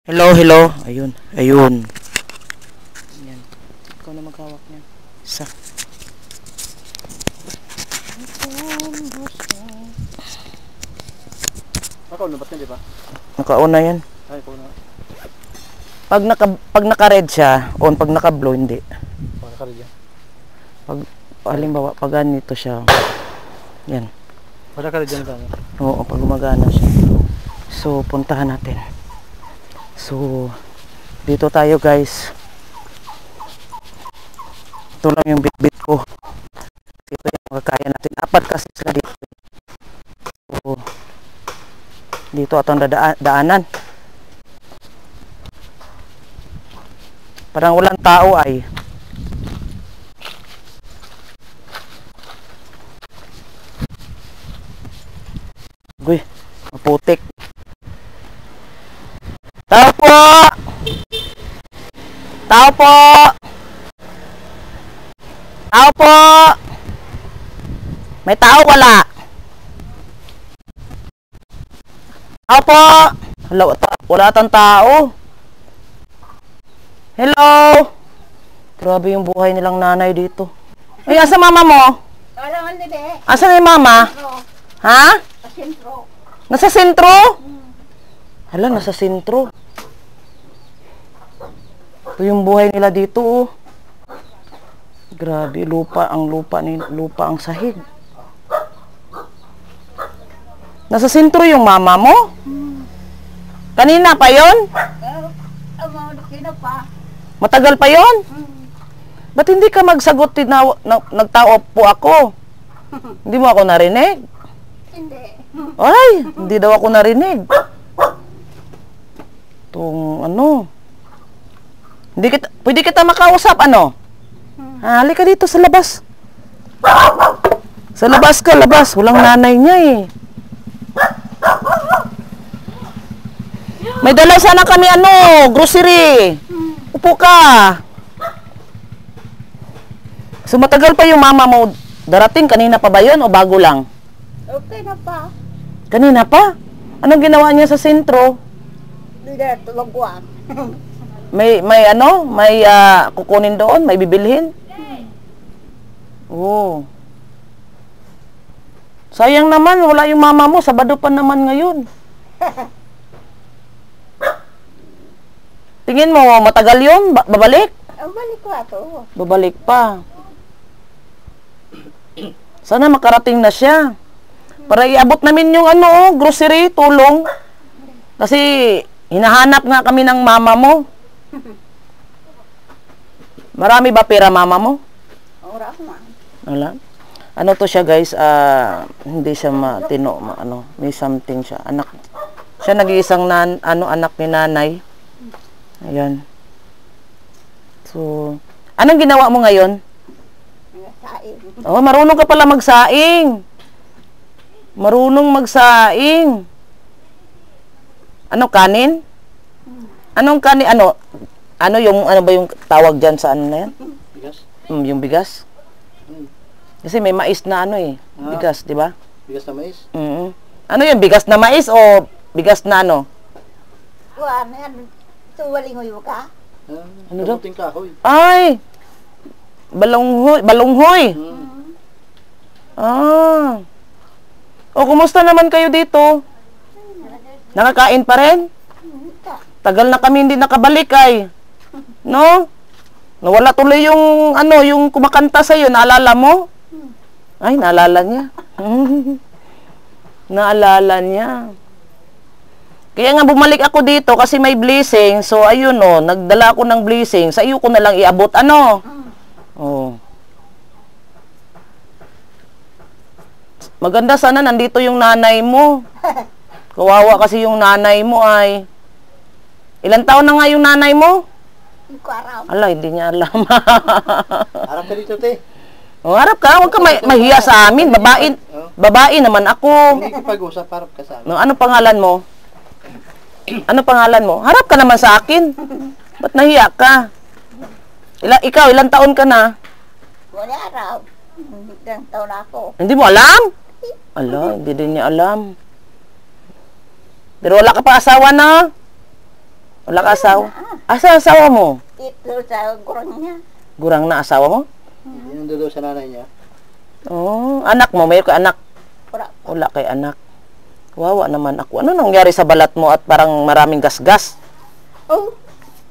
Hello, hello. Ayun, ayun. Yan. Ikaw na maghawak niyan. Isa. Nakauna ba di ba? Nakauna yan. Ay, ko na. Pag naka-red siya, on. Pag naka-blue, hindi. Naka-red yan. Pag, halimbawa, pag ganito siya. Yan. Pag naka-red yan sana. Oo, pag gumagana siya. So, puntahan natin. So, dito tayo guys. Ito lang yung bit-bit ko. Ito yung makakaya natin. Apat kasi sila dito. So, dito atong daanan. Parang walang tao ay. Uy, maputik. Tao po! Tao po! Tao po! May tao wala? Tao po! Wala tang tao. Hello! Grabe yung buhay nilang nanay dito. Ay, asa mama mo? Asa na yung mama? Ha? Sa sentro. Nasa sentro? Hala, nasa sentro. Ito yung buhay nila dito, oh. Grabe, lupa ang sahig. Nasa sentro yung mama mo? Kanina pa yon? Sino pa? Matagal pa yon? Ba't hindi ka magsagot? Nagtao po ako. Hindi mo ako narinig? Hindi. Ay, hindi daw ako narinig. Itong ano. Pwede kita makausap, ano? Halika dito sa labas. Sa labas ka, labas. Walang nanay niya eh. May dala sana kami grocery. Upo ka. So matagal pa yung mama mo darating, kanina pa ba yun o bago lang? Okay na pa. Kanina pa? Anong ginawa niya sa sentro? Dito, tulogwan. May kukunin doon, may bibilhin? Oo. Sayang naman, wala yung mama mo, Sabado pa naman ngayon. Tingin mo, matagal yun? Babalik? Balik ko ato. Babalik pa. Sana makarating na siya. Para iabot namin yung grocery, tulong. Kasi hinahanap nga kami ng mama mo. Marami ba pera mama mo? Ora man. Wala. Ano to siya guys, hindi siya may something siya. Anak. Siya nag-iisang anak ni nanay. Ayan. So, anong ginawa mo ngayon? Saing. Oh, marunong ka pala magsaing. Marunong magsaing. Ano kanin? Anong kanin? Ano ba yung tawag diyan sa na yan? Bigas? Yung bigas? Kasi may mais na bigas, di ba? Bigas na mais? Ano yung bigas na mais o bigas na ano? Kuan yan. Tuwalingoy ka. Ano daw? Kamuting kahoy. Ay! Balunghoy. Ah. O, kumusta naman kayo dito? Nakakain pa rin? Tagal na kami hindi nakabalik ay. No? Nawala tuloy yung yung kumakanta sa'yo. Naalala mo? Ay, naalala niya. Naalala niya. Kaya nga bumalik ako dito kasi may blessing. So, ayun nagdala ako ng blessing. Sa iyo ko na lang iabot. Oh. Maganda sana nandito yung nanay mo. Kawawa kasi yung nanay mo ay. Ilang taon na nga yung nanay mo? Hindi ko aram. Ala, hindi niya alam. Harap ka dito, te. Harap ka. Huwag ka mahiya sa amin. Babae naman ako. Hindi ko pag-usap, harap ka sa amin. Ano pangalan mo? Ano pangalan mo? Harap ka naman sa akin. Ba't nahiya ka? Ikaw, ilang taon ka na? Wala aram. Ilang taon ako. Hindi mo alam? Ala, hindi din niya alam. Pero wala ka pa asawa na? Wala ka asawa? Asa asawa mo? Ito sa gurang niya. Gurang na asawa mo? Yun doon sa nanay niya. Oh, anak mo, may ka anak. Wala. Wala kay anak. Wawa naman ako. Ano nangyari sa balat mo at parang maraming gasgas? Oh,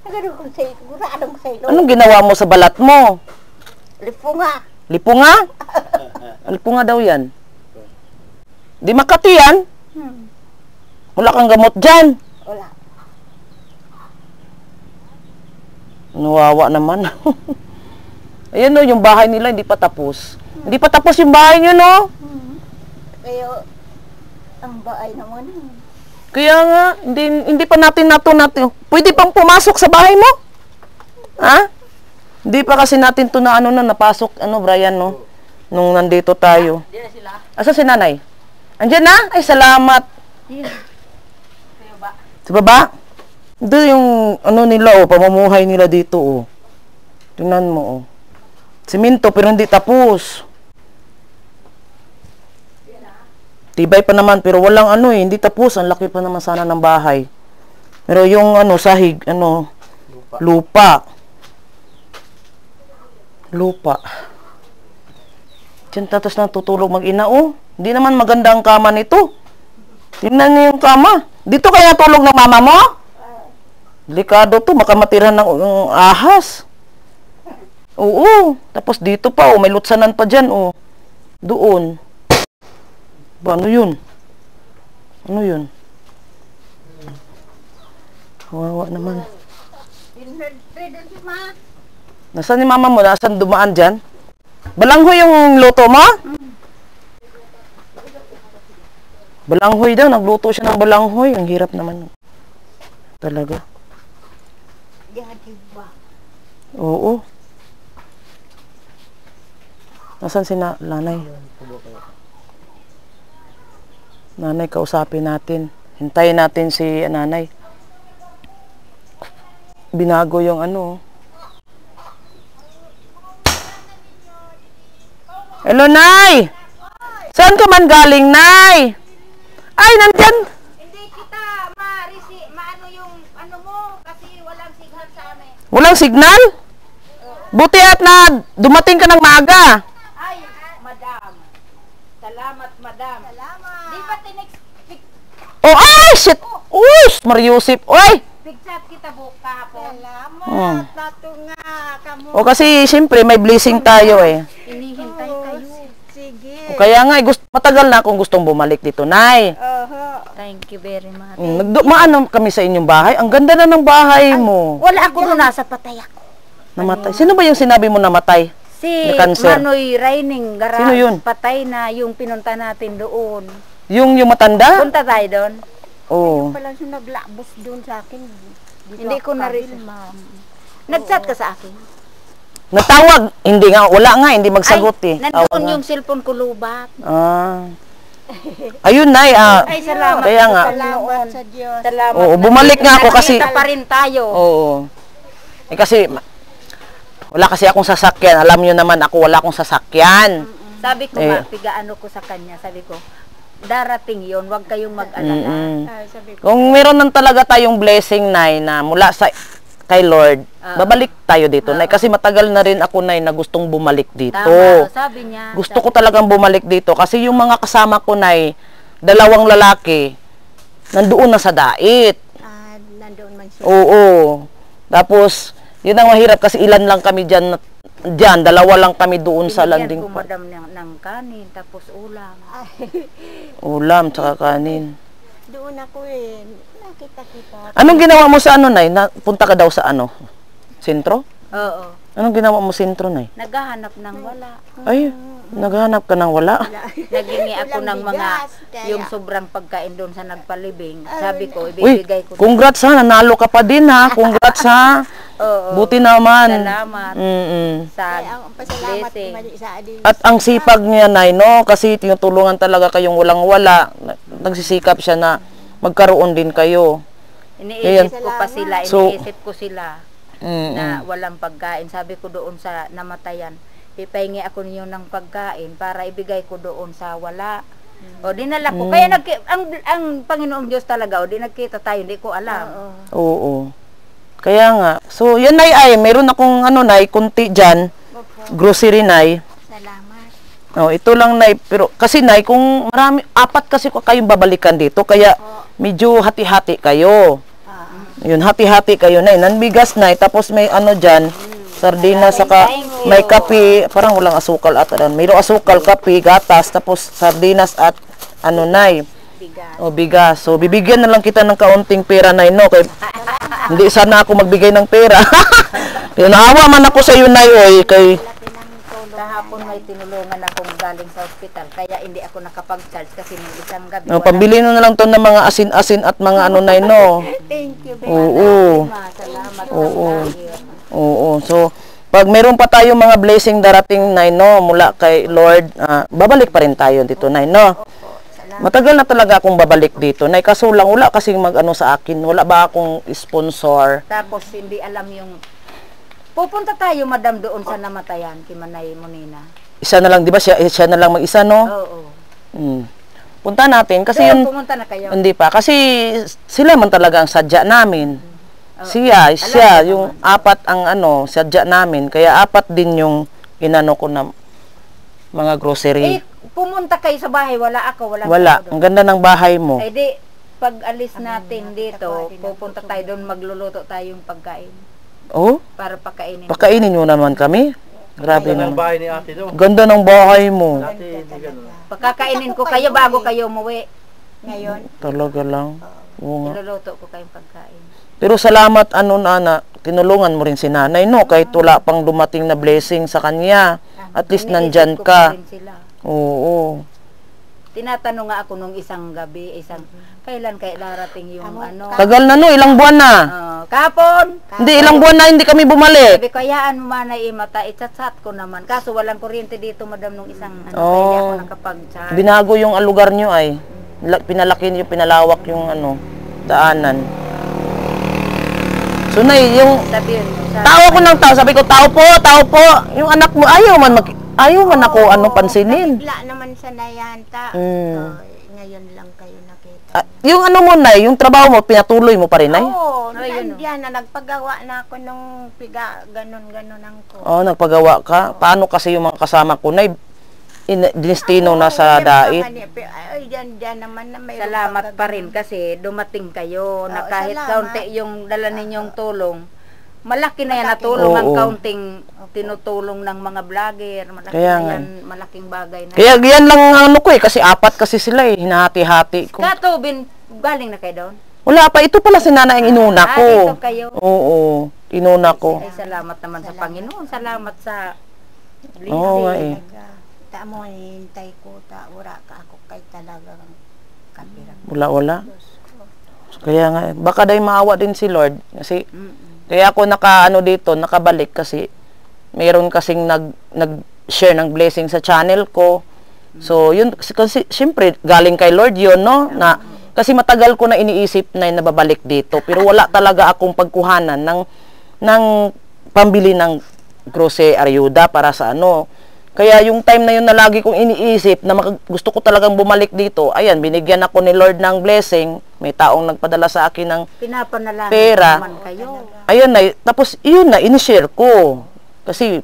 nagano ko sa gurado ko sa ilo. Anong ginawa mo sa balat mo? Lipunga. Lipunga? Lipunga daw yan. Di Makati yan? Wala kang gamot dyan. Wala. Nawawa naman. Ayan no, yung bahay nila hindi pa tapos. Hindi pa tapos yung bahay nyo, no? Kaya, ang baay naman. Kaya nga, hindi pa natin. Pwede pang pumasok sa bahay mo? Ha? Hindi pa kasi natin to na napasok, Brian, no? Nung nandito tayo. Asa si nanay? Andiyan na? Ay, salamat. Sa baba? Ito yung, nila, pamumuhay nila dito, Tingnan mo, Simento, pero hindi tapos. Tibay pa naman, pero walang hindi tapos. Ang laki pa naman sana ng bahay. Pero yung, sahig, lupa. Diyan tatas na tutulog mag-ina, Hindi naman maganda ang kama nito. Tingnan niyo yung kama. Dito kaya tulog ng mama mo? Delikado to, makamatira ng ahas. Oo. Tapos dito pa, may lutsanan pa dyan, Doon. Ano yun? Kawawa naman. Nasaan ni mama mo? Nasaan dumaan dyan? Balanghoy yung luto mo? Balanghoy daw. Nagluto siya ng balanghoy. Ang hirap naman. Talaga. Oo. Nasaan si nanay? Nanay, kausapin natin. Hintayin natin si nanay. Binago yung Hello, Nay! Saan ka man galing, Nay? Ay, nandyan! Hindi kita maano yung mo kasi walang signal sa amin. Walang signal? Buti at na dumating ka ng maaga. Ay, madam. Salamat, madam. Salamat. Di ba Oh, ay, shit! Uy, Mariusip. Uy! picture kita buka po. Salamat. Nato nga. Kamu. O kasi, siyempre, may blessing tayo, Hinihintay kayo. Sige. O kaya nga, matagal na akong gustong bumalik dito, Nay. Thank you very much. Nagdumaan kami sa inyong bahay. Ang ganda na ng bahay mo. Wala ako doon, nasa patay ako. Namatay. Sino ba yung sinabi mo namatay? Si Na cancer. Manoy Raining Garas. Sino yun? Patay na yung pinunta natin doon. Yung matanda? Punta tayo doon. Oo. Pala siya naglabos doon sa akin. Hindi ko na-receive. Nag-chat ka sa akin. Natawag. Hindi nga. Wala nga. Hindi magsagot Nandoon Tawag yung cellphone ko lubat. Ayun, Nay. Ay, salamat. Kaya nga. Salamat sa Diyos. Salamat. Oo, bumalik nga ako kasi... Nakita pa rin tayo. Oo. Kasi... Wala kasi akong sasakyan. Alam nyo naman ako, wala akong sasakyan. Sabi ko nga, pigaano ko sa kanya. Sabi ko, darating yon, huwag kayong mag-alala. Sabi ko. Kung meron nang talaga tayong blessing, Nay, na mula kay Lord, babalik tayo dito, Nay. Kasi matagal na rin ako, Nay, na gustong bumalik dito. Tama, sabi niya. Gusto ko talagang bumalik dito. Kasi yung mga kasama ko, Nay, 2 lalaki, nandoon na sa dait. Nandoon man siya. Oo. Tapos, yun ang mahirap kasi ilan lang kami dyan, 2 lang kami doon sa landing ko, pa. madam, ng kanin, tapos ulam. Ulam, tsaka kanin. Doon ako nakita-kita. Anong ginawa mo sa Nay? Punta ka daw sa sentro? Oo. Anong ginawa mo sentro, Nay? Naghahanap ng wala. Ay, naghahanap ka ng wala. Nagingi ako ng mga, bigas, kaya- yung sobrang pagkain doon sa nagpalibing. Sabi ko, Uy, ibibigay ko. congrats ha, nanalo ka pa din ha. Congrats ha. Oo. Buti naman. Salamat. Mm-mm. Sa Ang pasalamat blessing. mali sa ading. At ang sipag niya, Nay, no? Kasi tinutulungan talaga kayong walang-wala. Nagsisikap siya na magkaroon din kayo. Iniisip ko pa sila, So- iniisip ko sila Mm-mm. na walang pagkain. Sabi ko doon sa namatayan, ipahingi ako niyo ng pagkain para ibigay ko doon sa wala. O dinala ko. Kaya ang Panginoong Diyos talaga, o di nagkita tayo, hindi ko alam. Oo. Kaya nga. So, yan nay ay, meron akong ano nay, kunti dyan. Grocery nay. Salamat. Oh, ito lang nay, pero kasi nay, kung marami, apat kasi ko kayong babalikan dito, kaya medyo hati-hati kayo. Yun, hati-hati kayo nay. Nanbigas nay, tapos may ano dyan, sardinas, saka may kape, parang walang asukal at mayroong asukal, kape, gatas, tapos sardinas at ano nay. O bigas. So bibigyan na lang kita ng kaunting pera nay no, kay hindi sana ako magbigay ng pera. Naawa man ako sa iyo nay oy, kay Kahapon may tinulungan akong galing sa ospital, kaya hindi ako nakapag-charge kasi nung isang gabi. no, pambili na lang to ng mga asin-asin at mga ano nay no. Thank you very Oo. Salamat. Oo. Oo. So pag meron pa tayong mga blessing darating nay no mula kay Lord, babalik pa rin tayo dito nay no. Matagal na talaga akong babalik dito. Nay, kaso lang wala kasing mag-ano sa akin. Wala ba akong sponsor? Tapos hindi alam yung pupunta tayo madam doon sa namatayan kay Manay Monina. Isa na lang, di ba? Siya na lang mag-isa, no? Oo. Punta natin. Kasi Pero yun, pumunta na kayo. hindi pa. Kasi sila man talaga ang sadya namin. Siya, yung apat ang ano, sadya namin. Kaya apat din yung inano ko na mga grocery. Pumunta kayo sa bahay, wala ako, Wala. Ang ganda ng bahay mo. Eh di, pag alis natin dito, pupunta tayo doon, magluluto tayong pagkain. Oh, Para pakainin. pakainin mo naman kami. Grabe Ang naman. bahay ni ate doon. Ganda ng bahay mo. Dati, hindi ganun. Pagkakainin ko kayo bago kayo umuwi. Ngayon, Talaga lang. Oo nga. Iluluto ko kayong pagkain. Pero salamat ano na tinulungan mo rin si nanay no kahit wala pang dumating na blessing sa kanya. At least nandyan Iniisip ko pa ka. rin sila. Oo. Tinatanong nga ako nung isang gabi, kailan kaya darating yung ano. Tagal na no, ilang buwan na. Kapon! Hindi, ilang buwan na hindi kami bumalik. Sabi ko, hayaan mo manay imata, itsat-sat ko naman. Kaso walang kuryente dito, madam, nung isang ano, Oh. kaya hindi ako nakapag-charge. Binago yung lugar nyo ay. Pinalaki niyo, pinalawak yung ano, daanan. So nay, yung Sabi yun, tao ko ng tao, sabi ko, tao po. Yung anak mo, ayaw man ako ano pansinin. bigla naman sa nayanta. Ngayon lang kayo nakita. Yung ano mo nay, yung trabaho mo, pinatuloy mo pa rin nay? Oo, Ayun, nandiyan na nagpagawa na ako nung piga, ganon ang ko. Oo, nagpagawa ka. Paano kasi yung mga kasama ko nay, dinistino na sa dait? Ay, dyan naman na may salamat pa rin kasi dumating kayo na kahit salamat. kaunti yung dala ninyong tulong. Malaki na yan na tulong ang Oo. kaunting tinutulong ng mga vlogger. Malaki Kaya na nga. yan, malaking bagay na. Kaya yan lang ang ano ko eh, kasi apat kasi sila eh, hinahati-hati ko. Kato, galing na kayo doon? Wala pa, ito pala si Nana ang inuna ko. Dito kayo. Oo, inuna ko. Ay, salamat naman sa Panginoon. Salamat sa blessing. Oo nga eh. Tamo, hintay ko, wala ka ako kay talagang kapirang. Wala. Kaya nga, baka dahil maawa din si Lord. Kasi, Mm-mm. kaya ako nakabalik kasi mayroon kasing nag-share ng blessing sa channel ko. So, yun, kasi syempre, galing kay Lord yun, no? Kasi matagal ko na iniisip na nababalik dito. Pero wala talaga akong pagkuhanan ng pambili ng grocery ayuda para sa ano. Kaya yung time na yun na lagi kong iniisip na gusto ko talagang bumalik dito, ayan, binigyan ako ni Lord ng blessing. May taong nagpadala sa akin ng Pinapanalangin pera. naman kayo. Ayun na, tapos yun na, inishare ko. Kasi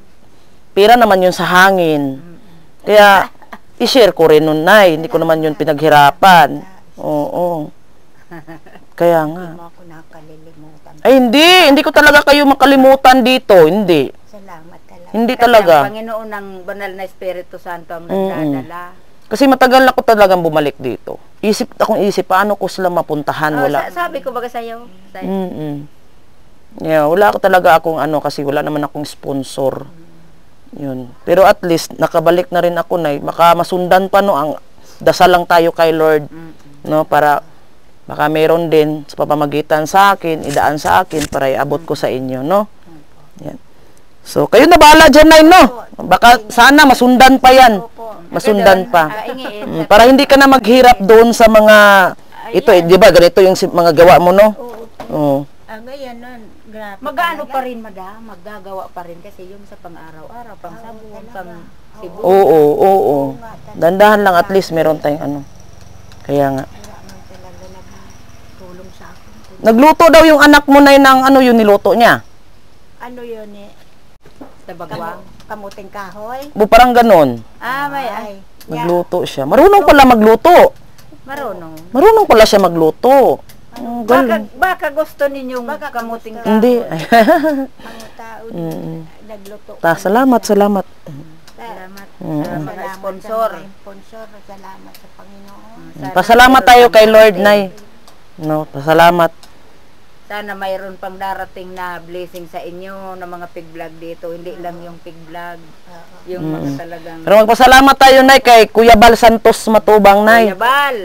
pera naman yun sa hangin. Kaya, i-share ko rin nun na, hindi ko naman yun pinaghirapan. Oo. Kaya nga. Mo ako nakalilimutan. Ay, hindi ko talaga kayo makalimutan dito, hindi. Salamat talaga. Hindi Kasi talaga. ang Panginoon ng banal na Espiritu Santo ang nagdadala. Kasi matagal na ko talagang bumalik dito. Isip, paano ko sila mapuntahan, wala. Sabi ko baga sa'yo. Yeah, wala ko talaga akong ano, kasi wala naman akong sponsor. Yun. Pero at least, nakabalik na rin ako na, masundan pa no, ang dasal lang tayo kay Lord, no, para baka meron din sa pamamagitan sa akin, idaan sa akin, para iabot ko sa inyo, no? Yan. So, kayo na bahala dyan, Nay, no? Baka sana masundan pa yan. Masundan pa. Para hindi ka na maghirap doon sa mga, ito, di ba, ganito yung mga gawa mo, no? Oo. Ngayon nun, grabe. Mag-ano pa rin, madam, maggagawa pa rin kasi yung sa pang-araw-araw, pang sabon, pang sibuyas. Oo. Dandahan lang, at least meron tayong ano. Kaya nga. Wala man talaga nagtulong sa akin. Nagluto daw yung anak mo, Nay, ng ano yung niluto niya. Ano yun eh? Tabagwang. Kamuting kahoy. Parang ganon. May Ay, Nagluto siya. Marunong pala magluto. marunong. Marunong pala siya magluto. Ang galing. Baka gusto ninyong Baka kamuting gusto. kahoy. Hindi. ang tao nagluto. Salamat. Salamat Mm. sa mga sponsor. Sa mga sponsor. Salamat sa Panginoon. Pasalamat tayo kay Lord, Nay. No, pasalamat. Sana mayroon pang darating na blessing sa inyo ng mga pig vlog dito. Hindi lang yung pig vlog. Yung mga talagang Pero magpasalamat tayo, Nay, kay Kuya Bal Santos Matubang, Nay. Kuya Bal.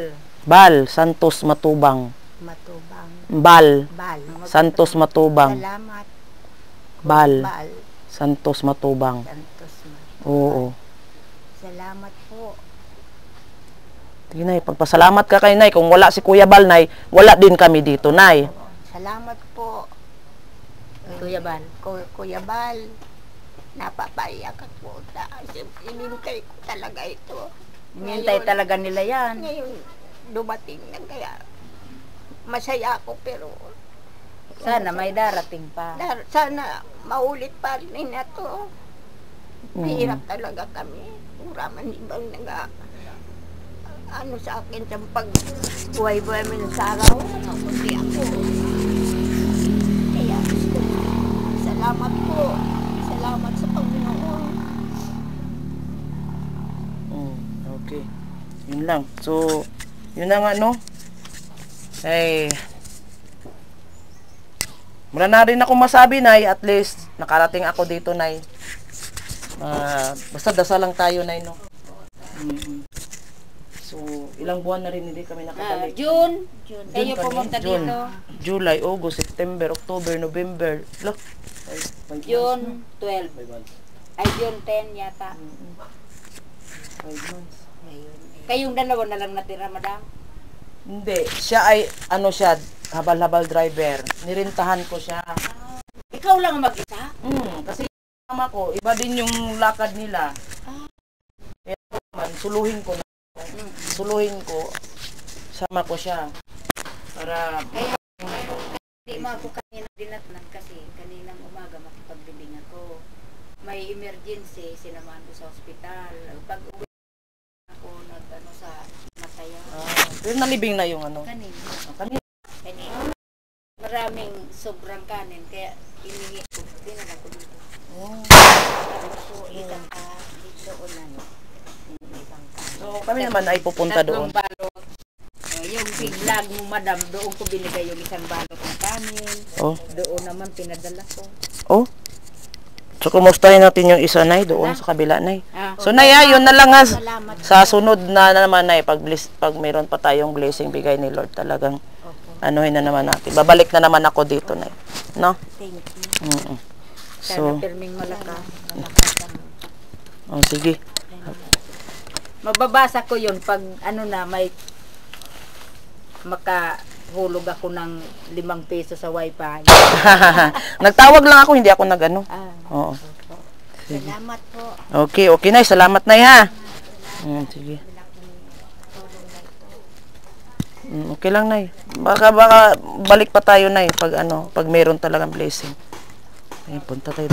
Bal Santos Matubang. Matubang. Bal Bal. Santos Matubang. Salamat. Bal Bal. Santos Matubang. Santos. Oo. Salamat po. Sige, Nay, pagpasalamat ka kay Nay. Kung wala si Kuya Bal, Nay, wala din kami dito, Nay. Salamat po. Kuya Bal. Kuya Bal. Napapaiyak ako. Inintay ko talaga ito. Hinintay talaga nila yan. Ngayon, dumating na kaya masaya ako pero Sana may darating pa. sana maulit pa rin na to. Mahirap talaga kami. Uraman ibang ano sa akin sa pag-buhay-buhay mo sa araw. Kundi ako. Kaya salamat po. Salamat sa Panginoon. Okay. Yun lang. So, yun na nga, no? Ay, wala na rin ako masabi, Nay. At least, nakarating ako dito, Nay. Basta dasal lang tayo, Nay, no? So, ilang buwan na rin hindi kami nakabalik. June. kami. Kayo pumunta June. dito. July, August, September, October, November. Look. June 12. Ay, June 10 yata. 5 months. Kayong dalawa na lang natira, madam? Hindi. Siya ay, ano siya, habal-habal driver. Nirintahan ko siya. Ikaw lang ang mag-isa? Kasi yung mama ko, iba din yung lakad nila. Kaya naman, suluhin ko. Sama ko siya. Para, Hindi mo ako kanina dinatnan kasi kaninang umaga makipagbiling ako. May emergency, sinamahan ko sa ospital. Pag uwi ako nag-ano sa matayan. pero nalibing na yung ano. Kanina. Kanina. Kanina. Maraming sobrang kanin kaya iningi ko. Dinala ko dito. Sabi ko, isang dito o na no. Isang kanin. So, kami naman ay pupunta doon. Tatlong balot. Yung pig vlog mo, madam, doon ko binigay yung isang balot ng kanin. Oh. Doon naman pinadala ko. Oh. So, kumustahin natin yung isa, Nay, doon sa kabila, Nay. Ah. So, Nay, yun na lang Salamat. sa sunod na naman, Nay, pag mayroon pa tayong blessing bigay ni Lord, talagang anuhin na naman natin. Babalik na naman ako dito, Nay. No? Thank you. Sana So, pirming malakas. oh, sige. Mababasa ko yun pag ano na may makahulog ako ng 5 peso sa wifi. Nagtawag lang ako, hindi ako nag-ano. Oo. Salamat po. Okay, Nay. Salamat, Nay, ha? Sige. Okay lang, Nay. Baka balik pa tayo, Nay, pag meron talagang blessing. Ayun, punta tayo.